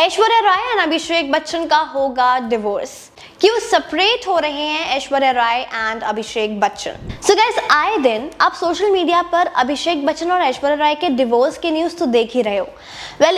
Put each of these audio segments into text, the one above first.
ऐश्वर्या राय और अभिषेक बच्चन का होगा डिवोर्स। क्यों सेपरेट हो रहे हैं Aishwarya Rai and Abhishek Bachchan? So guys, आए दिन आप सोशल मीडिया पर अभिषेक बच्चन और ऐश्वर्या राय के डिवोर्स की न्यूज तो देख ही रहे हो।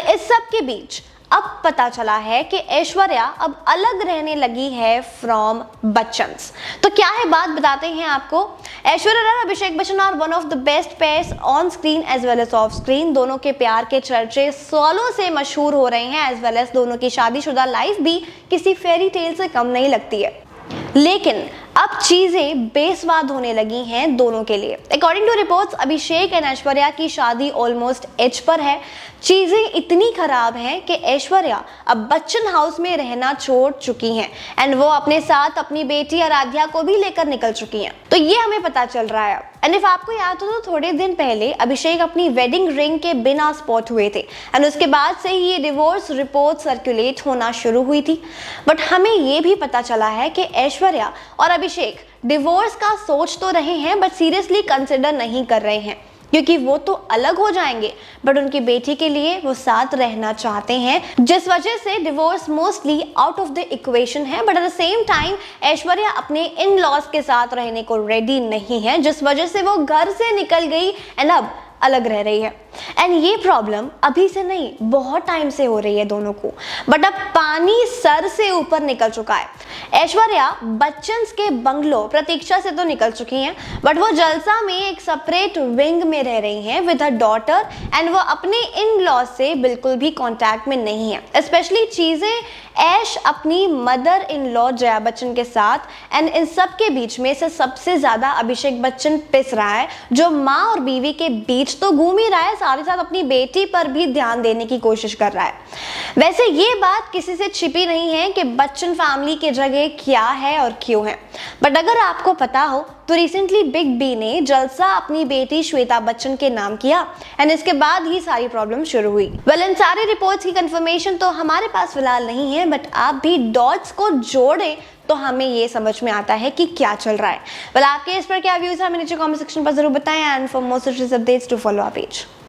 इस सब के बीच अब पता चला है कि ऐश्वर्या अब अलग रहने लगी है फ्रॉम बच्चन्स। तो क्या है बात, बताते हैं आपको। ऐश्वर्या राय और Abhishek Bachchan are one of the best pairs on screen as well as off screen. दोनों के प्यार के चर्चे सालों से मशहूर हो रहे हैं, एज वेल एज दोनों की शादीशुदा लाइफ भी किसी फेरी टेल से कम नहीं लगती है। लेकिन अब चीजें बेस्वाद होने लगी हैं दोनों के लिए। According to reports, Abhishek and Aishwarya की शादी ऑलमोस्ट एज पर है। चीजें इतनी खराब हैं कि ऐश्वर्या अब बच्चन हाउस में रहना छोड़ चुकी हैं एंड वो अपने साथ अपनी बेटी आराध्या को भी लेकर निकल चुकी हैं। तो ये हमें पता चल रहा है। एंड इफ आपको याद हो तो थोड़े दिन पहले अभिषेक अपनी वेडिंग रिंग के बिना स्पॉट हुए थे एंड उसके बाद से ही ये डिवोर्स रिपोर्ट सर्कुलेट होना शुरू हुई थी। बट हमें ये भी पता चला है कि ऐश्वर्या और अभिषेक डिवोर्स का सोच तो रहे हैं बट सीरियसली कंसिडर नहीं कर रहे हैं, क्योंकि वो तो अलग हो जाएंगे बट उनकी बेटी के लिए वो साथ रहना चाहते हैं, जिस वजह से divorce mostly out of the equation है। But at the same time Aishwarya अपने इन लॉज के साथ रहने को रेडी नहीं है, जिस वजह से वो घर से निकल गई एंड अब अलग रह रही है। एंड ये प्रॉब्लम अभी से नहीं, बहुत टाइम से हो रही है दोनों को, बट अब पानी सर से ऊपर निकल चुका है। ऐश्वर्या बच्चन के बंगलो प्रतीक्षा से तो निकल चुकी हैं, बट वो जलसा में एक सेपरेट विंग में रह रही हैं विद हर डॉटर एंड वो अपने इन लॉज से बिल्कुल भी कांटेक्ट में नहीं है। स्पेशली चीजें ऐश अपनी mother in law Jaya Bachchan के साथ एंड इन सब के बीच में से सबसे ज्यादा अभिषेक बच्चन पिस रहा है, जो माँ और बीवी के बीच तो घूम ही रहा है, साथ ही साथ अपनी बेटी पर भी ध्यान देने की कोशिश कर रहा है। वैसे ये बात किसी से छिपी नहीं है कि बच्चन फैमिली की जगह क्या है और क्यों है। बट अगर आपको पता हो तो रिसेंटली बिग बी ने जलसा अपनी बेटी श्वेता बच्चन के नाम किया एंड इसके बाद ही सारी प्रॉब्लम शुरू हुई। इन सारे रिपोर्ट्स की कंफर्मेशन तो हमारे पास फिलहाल नहीं है, बट आप भी डॉट्स को जोड़े तो हमें ये समझ में आता है कि क्या चल रहा है। आपके इस पर क्या व्यूज है हमें नीचे कमेंट सेक्शन पर जरूर बताएं and for more such updates to follow our page.